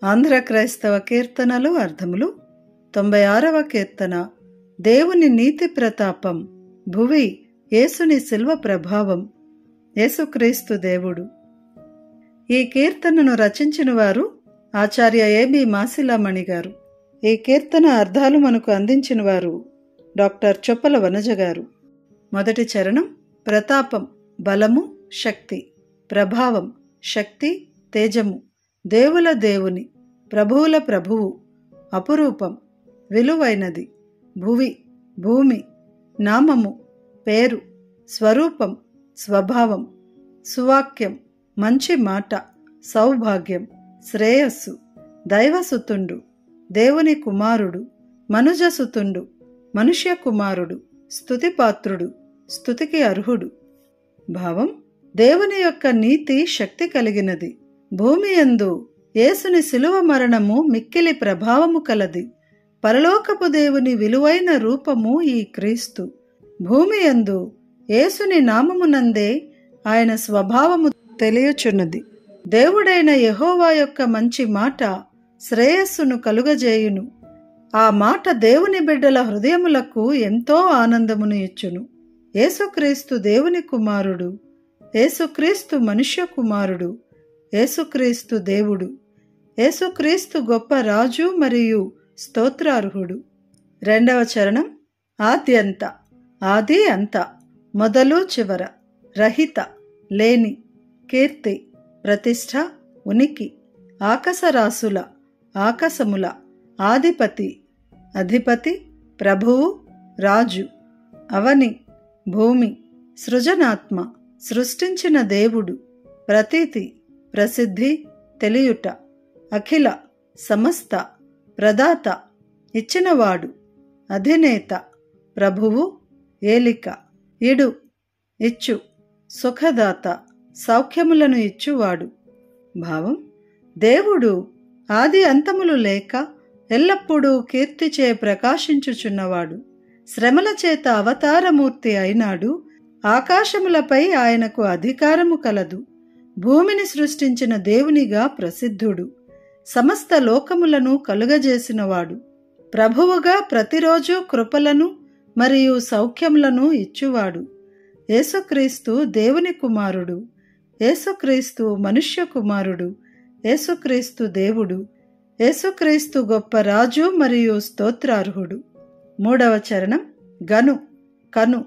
ఆంధ్ర క్రైస్తవ కీర్తనలు అర్థములు 96వ కీర్తన. దేవుని నీతి ప్రతాపం, భువి యేసుని శిల్వ ప్రభావం. యేసుక్రీస్తు దేవుడు. ఈ కీర్తనను రచించిన వారు ఆచార్య ఏబి మాసిలామణి గారు. ఈ కీర్తన అర్థాలు మనకు అందించిన వారు డాక్టర్ చొప్పల వనజ గారు. మొదటి చరణం. ప్రతాపం, బలము, శక్తి. ప్రభావం, శక్తి, తేజము. దేవుల దేవుని, ప్రభువుల ప్రభువు, అపురూపం, విలువైనది. భువి, భూమి. నామము, పేరు. స్వరూపం, స్వభావం. సువాక్యం, మంచి మాట. సౌభాగ్యం, శ్రేయస్సు. దైవసుతుండు, దేవుని కుమారుడు. మనుజసుతుండు, మనుష్య కుమారుడు. స్తుతిపాత్రుడు, స్తుతికి అర్హుడు. భావం, దేవుని యొక్క నీతి శక్తి కలిగినది. భూమి యందు యేసుని శిలువ మరణము మిక్కిలి ప్రభావము కలది. పరలోకపు దేవుని విలువైన రూపము ఈ క్రీస్తు. భూమి యందు యేసుని నామమునందే ఆయన స్వభావము తెలియచున్నది. దేవుడైన యెహోవా యొక్క మంచి మాట శ్రేయస్సును కలుగజేయును. ఆ మాట దేవుని బిడ్డల హృదయములకు ఎంతో ఆనందమును ఇచ్చును. యేసుక్రీస్తు దేవుని కుమారుడు. యేసుక్రీస్తు మనుష్య కుమారుడు. యేసుక్రీస్తు దేవుడు. యేసుక్రీస్తు గొప్ప రాజు మరియు స్తోత్రార్హుడు. రెండవ చరణం. ఆద్యంత, ఆది అంత, మొదలు చివర. రహిత, లేని. కీర్తి, ప్రతిష్ఠ, ఉనికి. ఆకాశరాశుల, ఆకాశముల. ఆధిపతి, అధిపతి, ప్రభువు, రాజు. అవని, భూమి. సృజనాత్మ, సృష్టించిన దేవుడు. ప్రతీతి, ప్రసిద్ధి, తెలియుట. అఖిల, సమస్త. ప్రదాత, ఇచ్చినవాడు. అధినేత, ప్రభువు, ఏలిక. ఇడు, ఇచ్చు. సుఖదాత, సౌఖ్యములను ఇచ్చువాడు. భావం, దేవుడు ఆది అంతములు లేక ఎల్లప్పుడూ కీర్తిచే ప్రకాశించుచున్నవాడు. శ్రమల చేత అవతారమూర్తి అయినాడు. ఆకాశములపై ఆయనకు అధికారము కలదు. భూమిని సృష్టించిన దేవునిగా ప్రసిద్ధుడు. సమస్త లోకములను కలుగజేసినవాడు. ప్రభువుగా ప్రతిరోజు కృపలను మరియు సౌఖ్యములను ఇచ్చువాడు. యేసుక్రీస్తు దేవుని కుమారుడు. యేసుక్రీస్తు మనుష్య కుమారుడు. యేసుక్రీస్తు దేవుడు. యేసుక్రీస్తు గొప్ప రాజు మరియు స్తోత్రార్హుడు. మూడవ చరణం. గను, కను.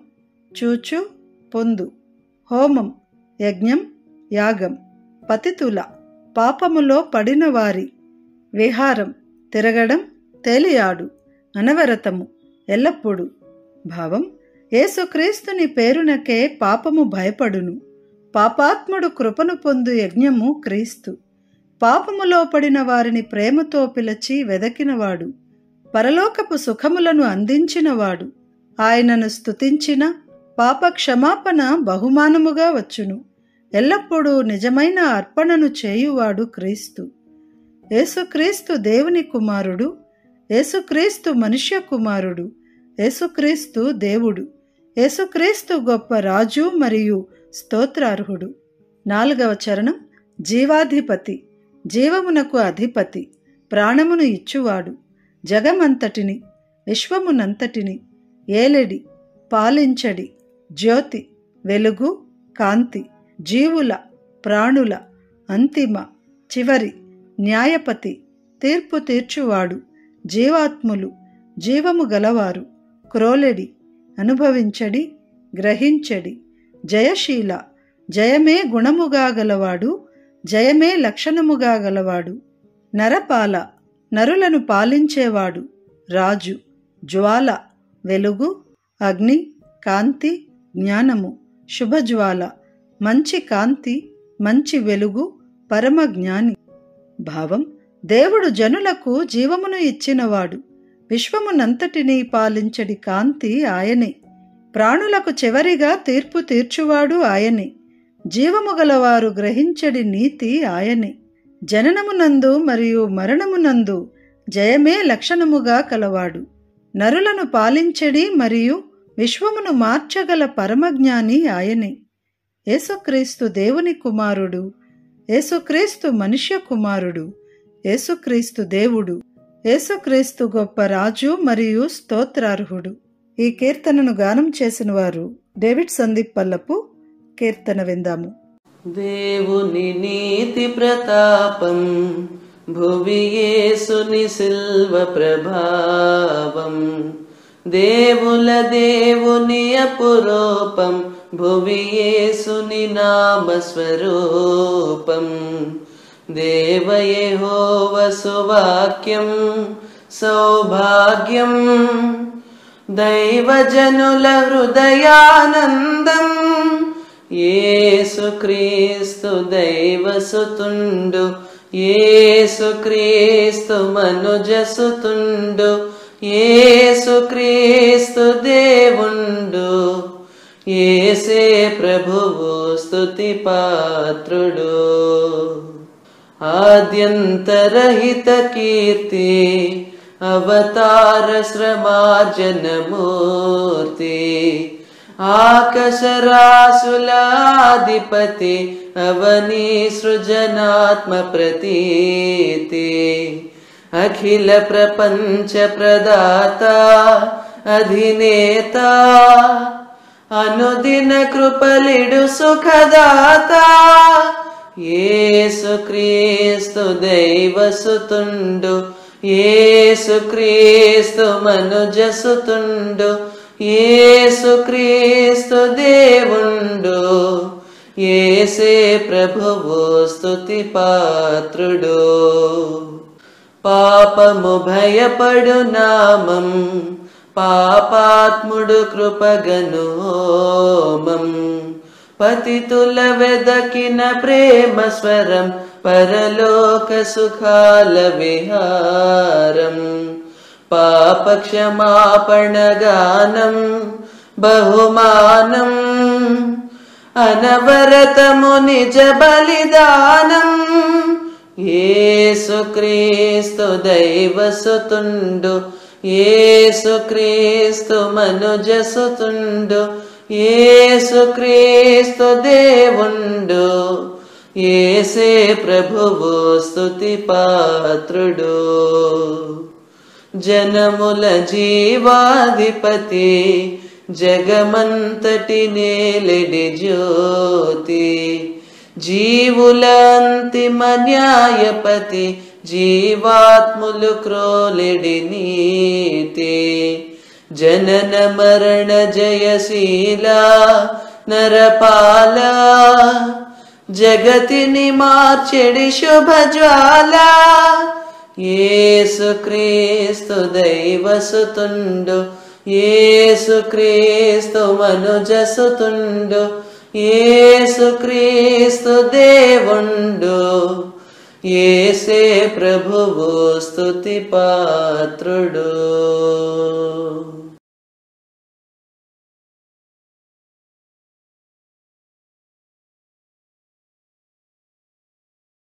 చూచు, పొందు. హోమం, యజ్ఞం, యాగం. పతితుల, పాపములో పడిన వారి. విహారం, తిరగడం, తేలియాడు. అనవరతము, ఎల్లప్పుడూ. భావం, యేసుక్రీస్తుని పేరునకే పాపము భయపడును. పాపాత్ముడు కృపను పొందు యజ్ఞము క్రీస్తు. పాపములో పడిన వారిని ప్రేమతో పిలిచి వెదకినవాడు. పరలోకపు సుఖములను అందించినవాడు. ఆయనను స్తుతించిన పాప క్షమాపణ బహుమానముగా వచ్చును. ఎల్లప్పుడూ నిజమైన అర్పణను చేయువాడు క్రీస్తు. యేసుక్రీస్తు దేవుని కుమారుడు. యేసుక్రీస్తు మనుష్య కుమారుడు. యేసుక్రీస్తు దేవుడు. యేసుక్రీస్తు గొప్ప రాజు మరియు స్తోత్రార్హుడు. నాలుగవ చరణం. జీవాధిపతి, జీవమునకు అధిపతి. ప్రాణమును ఇచ్చువాడు. జగమంతటిని, విశ్వమునంతటిని. ఏలెడి, పాలించడి. జ్యోతి, వెలుగు, కాంతి. జీవుల, ప్రాణుల. అంతిమ, చివరి. న్యాయపతి, తీర్పు తీర్చువాడు. జీవాత్ములు, జీవము గలవారు. క్రోలెడి, అనుభవించడి, గ్రహించడి. జయశీల, జయమే గుణముగా గలవాడు. జయమే లక్షణముగా గలవాడు. నరపాల, నరులను పాలించేవాడు. రాజు. జ్వాల, వెలుగు, అగ్ని, కాంతి, జ్ఞానము. శుభజ్వాల, మంచి కాంతి, మంచి వెలుగు, పరమ జ్ఞాని. భావం, దేవుడు జనులకు జీవమును ఇచ్చినవాడు. విశ్వమునంతటినీ పాలించడి కాంతి ఆయనే. ప్రాణులకు చివరిగా తీర్పు తీర్చువాడు ఆయనే. జీవము గలవారు గ్రహించడి నీతి ఆయనే. జననమునందు మరియు మరణమునందు జయమే లక్షణముగా కలవాడు. నరులను పాలించడి మరియు విశ్వమును మార్చగల పరమజ్ఞాని ఆయనే. యేసుక్రీస్తు దేవుని కుమారుడు. యేసుక్రీస్తు మనుష్య కుమారుడు. యేసుక్రీస్తు దేవుడు. యేసుక్రీస్తు గొప్ప రాజు మరియు స్తోత్రార్హుడు. ఈ కీర్తనను గానం చేసిన వారు డేవిడ్ సందీప్ పల్లపు. కీర్తన విందాము. దేవుని నీతి ప్రతాపం, భువి యేసుని సిల్వ ప్రభావం. దేవుల దేవుని అపురూపం, భువి యేసుని నామ స్వరూపం. దేవ యెహోవ సువాక్యం సౌభాగ్యం, దైవజనుల హృదయానందం. యేసుక్రీస్తు దైవసుతుండు, యేసుక్రీస్తు మనుజసుతుండు, యేసుక్రీస్తు దేవుండు. యేసే ప్రభువు స్తుతి పాత్రుడు. ఆద్యంతరహిత కీర్తి, అవతార శ్రమార్జనమూర్తి. ఆకాశరాశులాధిపతి, అవని సృజనాత్మ ప్రతీతి. అఖిల ప్రపంచ ప్రదాత, అధినేత. అనుదిన కృపలిడు సుఖదాత. యేసుక్రీస్తు దైవసుతుండు, యేసుక్రీస్తు మనుజసుతుండు, యేసుక్రీస్తు దేవుండు. యేసే ప్రభువు స్తుతి పాత్రుడు. పాపము భయపడు నామం, పాపాత్ముడు కృపగను హోమం. పతితుల వెదకిన ప్రేమ స్వరం, పరలోక సుఖాల విహారం. పాప క్షమాపణ గానం, బహుమానం. అనవరతము నిజ బలిదానం. యేసుక్రీస్తు దైవసుతుండు, యేసుక్రీస్తు మనుజసుతుండు, యేసుక్రీస్తు దేవుండు. యేసే ప్రభువు స్తుతి పాత్రుడు. జనముల జీవాధిపతి, జగమంతటి నేలెడి జ్యోతి. జీవుల అంతిమ న్యాయపతి, జీవాత్ములు క్రోలెడి నీతి. జనన మరణ జయశీల నరపాల, జగతిని మార్చెడి శుభజ్వాల. యేసుక్రీస్తు దైవసుతుండు, యేసుక్రీస్తు మనుజసుతుండు, యేసుక్రీస్తు దేవుండు. యేసే ప్రభువు స్తుతి పాత్రుడు.